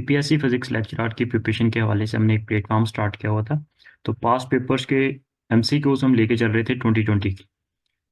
UPSC physics lecturer की preparation के हवाले से हमने एक प्लेटफॉर्म स्टार्ट किया हुआ था। तो पास्ट पेपर्स के एमसीक्यूज हम लेके चल रहे थे 2020 की।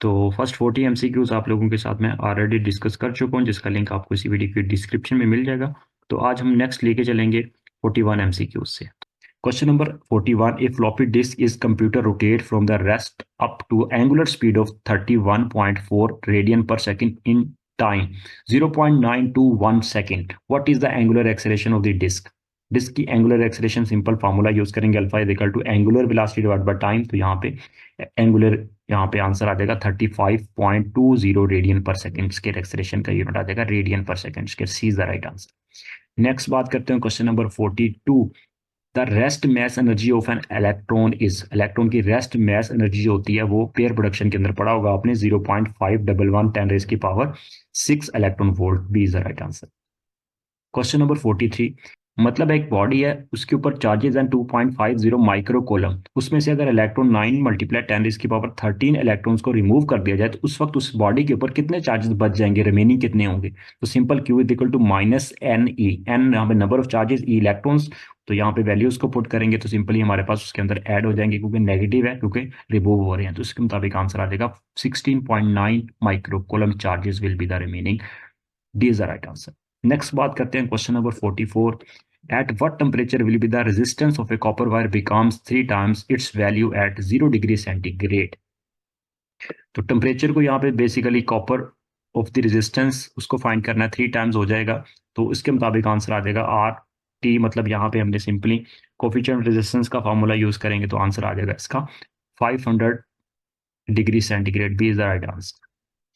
तो फर्स्ट 40 एमसीक्यूज आप लोगों के साथ मैं ऑलरेडी डिस्कस कर चुका हूँ, जिसका लिंक आपको इसी वीडियो की डिस्क्रिप्शन में मिल जाएगा। तो आज हम नेक्स्ट लेके चलेंगे 41 एमसीक्यूज से। Question number 41, a floppy disk is computer rotate from the rest up to angular speed of 31.4 radian per second in time 0.921 second. What is the angular acceleration of the disk? Disk की angular acceleration simple formula use करेंगे, alpha is equal to angular velocity divide by time. तो यहाँ पे angular, यहाँ पे answer आ जाएगा 35.20 radian per second के एक्सेलरेशन का यूनिट आ जाएगा रेडियन पर सेकेंड के। C is the right answer. Next बात करते हैं question number 42, the rest mass energy of an electron is. Electron की रेस्ट मैस एनर्जी जो होती है वो पेयर प्रोडक्शन के अंदर पढ़ा होगा आपने, 0.511 10 रेज की power 6 electron volt. B is the right answer. Question number 43, मतलब एक बॉडी है, उसके ऊपर चार्जेस हैं 2.50 माइक्रो कोलम। उसमें से अगर इलेक्ट्रॉन 9 मल्टीप्लाई 10 रेज की पावर 13 इलेक्ट्रॉन्स को रिमूव कर दिया जाए तो उस वक्त उस बॉडी के ऊपर कितने चार्जेस बच जाएंगे, रिमेनिंग कितने होंगे? तो simple Q is equal to minus N E, N यहाँ पे number of charges, E electrons. तो यहाँ पे वैल्यूज को पुट करेंगे तो सिंपली हमारे पास उसके अंदर ऐड हो जाएंगे, क्योंकि नेगेटिव है, क्योंकि रिमूव हो रहे हैं। तो इसके मुताबिक आंसर आ जाएगा 16.9 micro coulomb charges will be the remaining. D is the right answer. Next बात करते हैं question number 44, at what temperature will be the resistance of a copper wire becomes 3 times its value at 0 degree centigrade? तो temperature को यहाँ पे basically copper of the resistance उसको find करना है, 3 टाइम्स हो जाएगा। तो इसके मुताबिक आंसर आ जाएगा आर टी, मतलब यहाँ पे हमने सिंपली कोफिशिएंट रेजिस्टेंस का फॉर्मूला यूज करेंगे तो आंसर आ जाएगा इसका 500 degree centigrade. B is the right answer.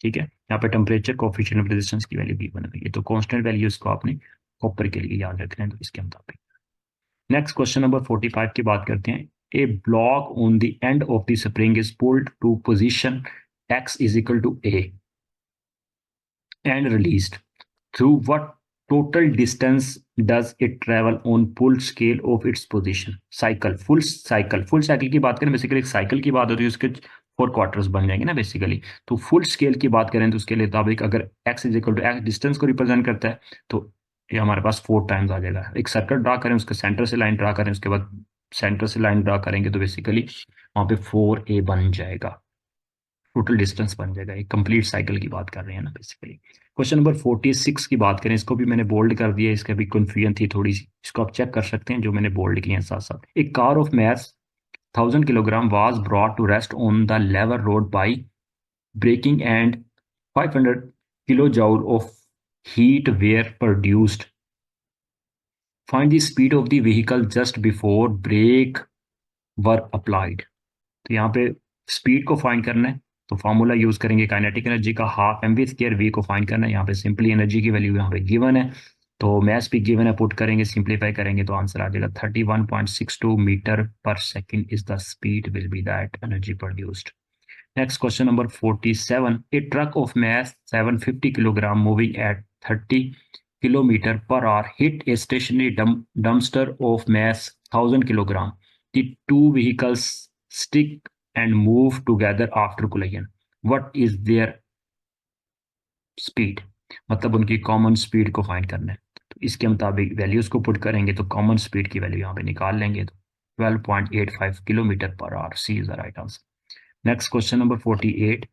ठीक है, यहाँ पे टेम्परेचर कोफिशिएंट ऑफ रेजिस्टेंस की वैल्यू गिवन हुई है, तो कांस्टेंट वैल्यूज को आपने कॉपर के लिए याद रखना है, तो इसके मुताबिक। नेक्स्ट क्वेश्चन नंबर 45 की बात करते हैं। A block on the end of the spring is pulled to position x is equal to a and released through what total distance does it travel on full scale of its position? Cycle, full cycle, full cycle की बात करें, basically cycle की बात होती है, उसके 4 quarters बन जाएंगे ना बेसिकली। तो फुल स्केल की बात करें तो उसके लिए मुताबिक अगर x is equal to x distance को रिप्रेजेंट करता है तो ये हमारे पास 4 टाइम्स आ जाएगा। एक सर्कल ड्रा करें, उसके सेंटर से लाइन ड्रा करें, उसके बाद सेंटर से लाइन ड्रा करेंगे तो बेसिकली वहां पे 4a बन जाएगा, टोटल डिस्टेंस बन जाएगा। एक कंप्लीट साइकिल की बात कर रहे हैं ना बेसिकली। क्वेश्चन नंबर 46 की बात करें, इसको भी मैंने बोल्ड कर दिया, इसका भी कन्फ्यूजन थी थोड़ी सी, इसको आप चेक कर सकते हैं जो मैंने बोल्ड किए हैं साथ साथ। एक car of mass 1000 kilogram was brought to rest on the level road by braking and 500 kilo joule of heat were produced. Find the speed of the vehicle just before brake were applied. तो यहाँ पे speed को find करना है तो formula use करेंगे kinetic energy का, half M V square V को फाइंड करना है। यहाँ पे सिंपली एनर्जी की वैल्यू यहाँ पे गिवन है, तो मैथ्स भी गिवन है, पुट करेंगे, सिंप्लीफाई करेंगे तो आंसर आ जाएगा 31.62 मीटर पर second is the speed will be that energy produced. Next question number 47, A truck of math 750 kilogram moving at 30 kilometre per our hit a stationary dumpster of mass 1000 kilogram. The two vehicles stick and move together after collision. What is their speed? मतलब उनकी common speed को find करना है। तो इसके मुताबिक values को put करेंगे तो कॉमन स्पीड की वैल्यू यहाँ पे निकाल लेंगे तो 12.85 kilometre per hour. C is the right answer. Next question number 48,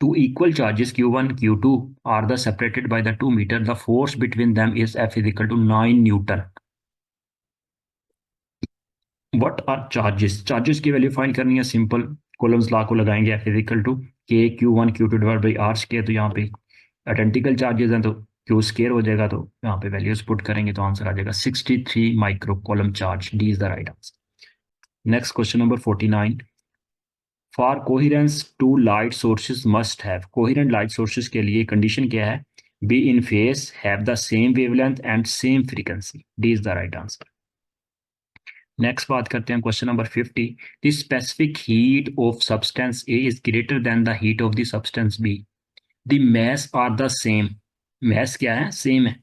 two equal charges q1 q2 are the separated by the 2 meter, the force between them is F is equal to 9 Newton. What are charges? Charges की value find करनी है, simple Coulomb's law को लगाएंगे, F is equal to K Q one Q two divide by R square. तो यहाँ पे identical charges हैं तो क्यू स्क्वायर हो जाएगा, तो यहाँ पे वैल्यूज पुट करेंगे तो आंसर आ जाएगा 63 micro coulomb charge. D is the right answer. Next question number 49, for coherence two light sources must have. Coherent light sources के लिए कंडीशन क्या है? Be in phase, have the same wavelength and same frequency. D is the right answer. Next बात करते हैं question number 50, the specific heat of substance A is greater than the heat of the substance B, the mass are the same. Mass क्या है? Same है।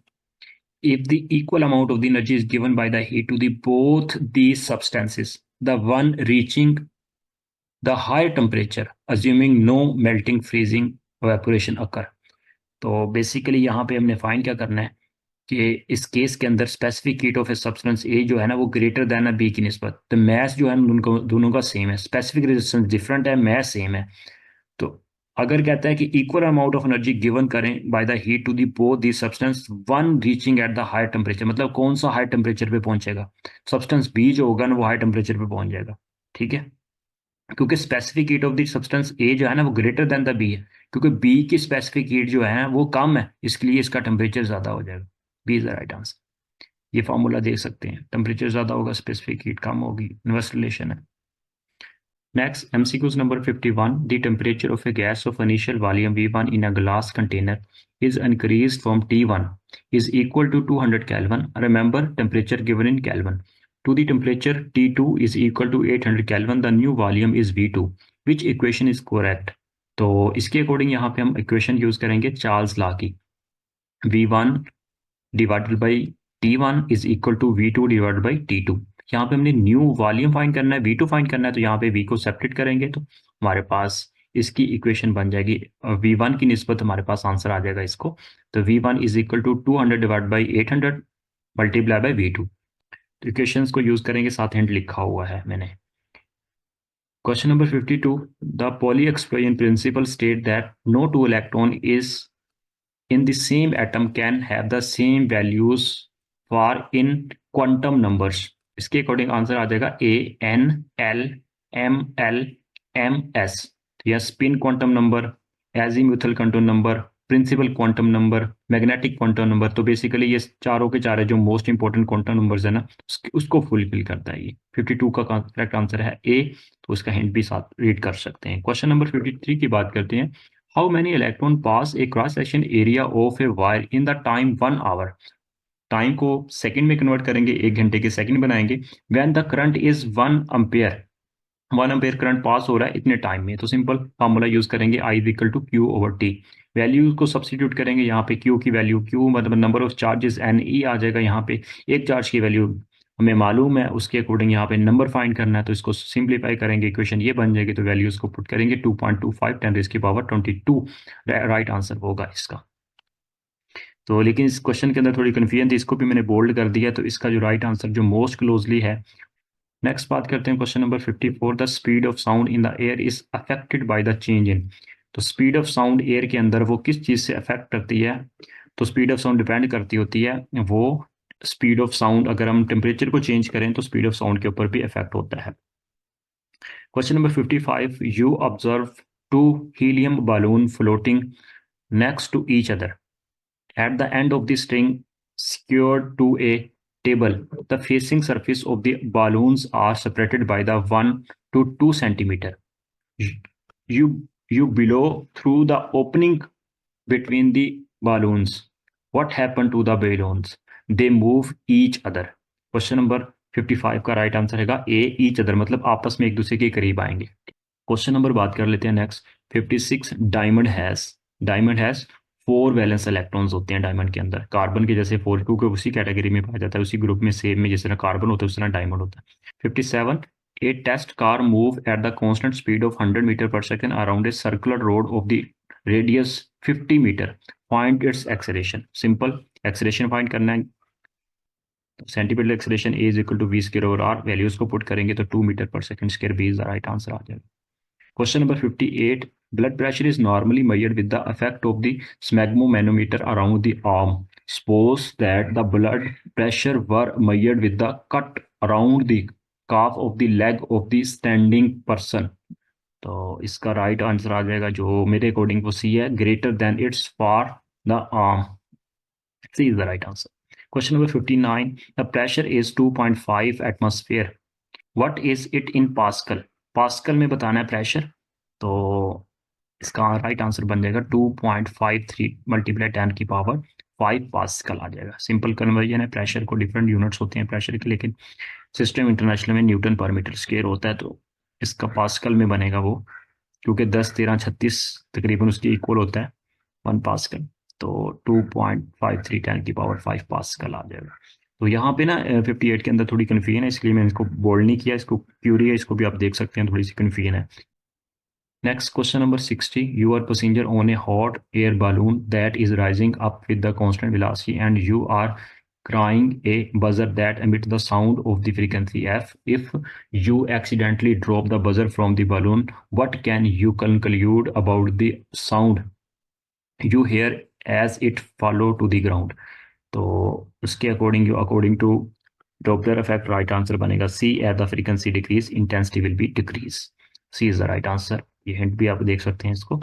If the equal amount of the energy is given by the heat to the both the substances, the one reaching the higher temperature assuming no melting freezing evaporation occur. तो basically यहाँ पे हमने find क्या करना है, कि इस case के अंदर specific heat of a substance A जो है ना वो ग्रेटर देन बी की निस्बत, तो मैस जो है दोनों का सेम है, स्पेसिफिक रेजिस्टेंस डिफरेंट है, मैस सेम है। तो अगर कहता है कि equal amount of energy given करें by the heat to the both the substance one reaching at the high temperature, मतलब कौन सा हाई टेम्परेचर पे पहुंचेगा, सब्सटेंस बी जो होगा ना वो हाई टेम्परेचर पे पहुंच जाएगा। ठीक है, क्योंकि specific heat of the substance A जो है ना वो ग्रेटर देन द बी है, क्योंकि बी की स्पेसिफिक हीट जो है वो कम है, इसलिए इसका टेम्परेचर ज्यादा हो जाएगा। B is the right answer. ये फॉर्मूला देख सकते हैं, टेम्परेचर ज्यादा होगा स्पेसिफिक हीट कम होगी, इनवर्स रिलेशन है। Next, MCQs number 51. The temperature of a gas of initial volume V1 in a glass container is increased from T1 is equal to 200 Kelvin. Remember, temperature given in Kelvin. To the temperature T2 is equal to 800 Kelvin. The new volume is V2. Which equation is correct? तो इसके according यहाँ पे हम equation use करेंगे Charles law की। V1 divided by T1 is equal to V2 divided by T2। यहाँ पे हमने न्यू वॉल्यूम फाइंड करना है, V2 फाइंड करना है, तो यहाँ पे V को सेपरेट करेंगे तो हमारे पास इसकी इक्वेशन बन जाएगी, V1 की निस्बत हमारे पास आंसर आ जाएगा इसको। तो V1 is equal to 200 divide by 800 multiply by V2। तो इक्वेशंस को यूज करेंगे, साथ हैंड लिखा हुआ है मैंने। Question number 52, the Pauli explosion principle state that no two electron is in the same atom can have the same values for in quantum numbers। इसके according answer आ जाएगा ANLMLMS। या spin quantum number, azimuthal quantum number, principal quantum number, magnetic quantum number. तो basically ये चारों के चार है जो मोस्ट इंपॉर्टेंट क्वांटम नंबर्स है ना, उसको फुलफिल करता है ये। 52 का करेक्ट आंसर है ए, तो उसका हिंट भी साथ रीड कर सकते हैं। क्वेश्चन नंबर 53 की बात करते हैं। How many electron pass a cross section area of a wire in the time 1 hour? Time को सेकंड में कन्वर्ट करेंगे, 1 घंटे के सेकंड बनाएंगे। When the current is 1 ampere, 1 ampere current pass हो रहा है इतने टाइम में, तो सिंपल फार्मूला यूज करेंगे I is equal to Q over T. Value को सब्सटीट्यूट करेंगे, यहाँ पे क्यू की वैल्यू, क्यू मतलब नंबर ऑफ चार्जेस NE आ जाएगा। यहाँ पे एक चार्ज की वैल्यू हमें मालूम है, उसके अकॉर्डिंग यहाँ पे नंबर फाइंड करना है, तो इसको सिंप्लीफाई करेंगे, इक्वेशन ये बन जाएगी। तो वैल्यूज को पुट करेंगे 2.25 10⁻²2 राइट आंसर होगा इसका। तो लेकिन इस क्वेश्चन के अंदर थोड़ी कन्फ्यूजन थी, इसको भी मैंने बोल्ड कर दिया, तो इसका जो राइट आंसर जो मोस्ट क्लोजली है। नेक्स्ट बात करते हैं question number 54, the speed of sound in the air is affected by the change in. तो स्पीड ऑफ साउंड एयर के अंदर वो किस चीज से अफेक्ट करती है? तो स्पीड ऑफ साउंड डिपेंड करती होती है वो स्पीड ऑफ साउंड, अगर हम टेम्परेचर को चेंज करें तो स्पीड ऑफ साउंड के ऊपर भी इफेक्ट होता है। Question number 55, you observe to helium balloon floating next to each other at the end of the string secured to a table. The facing surface of the balloons are separated by the 1 to 2 centimeter. You blow through the opening between the balloons. What happened to the balloons? They move each other. Question number 55 का right answer है ए, each other, मतलब आपस में एक दूसरे के करीब आएंगे। क्वेश्चन नंबर बात कर लेते हैं next 56, diamond has 4 valence electrons होते हैं डायमंड के अंदर, कार्बन के जैसे 4, क्योंकि उसी कैटेगरी में पाया जाता है, उसी ग्रुप में सेम में जिस तरह कार्बन होता है उस तरह डायमंड होता है। 57, a test car move at the constant speed of 100 metre per second around a circular road of the radius 50 metre, find its acceleration. Simple acceleration find करना है, centimetre acceleration A is equal to V square over R, values को put करेंगे तो 2 metre per second square B is the right answer आ जाएगा। Question number 58. Blood pressure is normally measured with the effect of the sphygmomanometer around the arm. Suppose that the blood pressure were measured with the cut around the calf of the leg of the standing person. तो इसका right answer आ जाएगा जो मेरे according वो C है, greater than it's for the arm. C is the right answer. Question number 59. The pressure is 2.5 atmosphere, what is it in pascal? Pascal में बताना है प्रेशर, तो इसका राइट आंसर बन जाएगा 2.53 मल्टीप्लाई 10⁵ पास्कल आ जाएगा। सिंपल कन्वर्जन है, प्रेशर को डिफरेंट यूनिट्स होते हैं प्रेशर के, लेकिन सिस्टम इंटरनेशनल में न्यूटन पर मीटर स्क्वायर होता है, तो इसका पास्कल में बनेगा वो, क्योंकि 10 13 36 तकरीबन उसके इक्वल होता है 1 पास्कल, तो 2.53 10⁵ पास्कल आ जाएगा। तो यहाँ पे ना 58 के अंदर थोड़ी कन्फ्यूजन है, इसलिए मैंने इसको बोल्ड नहीं किया, इसको क्यूरी है, इसको भी आप देख सकते हैं, थोड़ी सी कन्फ्यूजन है। Next question number 60. You are passenger on a hot air balloon that is rising up with the constant velocity, and you are crying a buzzer that emits the sound of the frequency F. If you accidentally drop the buzzer from the balloon, what can you conclude about the sound you hear as it follow to the ground? तो उसके according to Doppler effect right answer बनेगा C. At the frequency decrease intensity will be decrease. C is the right answer. ये hint भी आप देख सकते हैं इसको.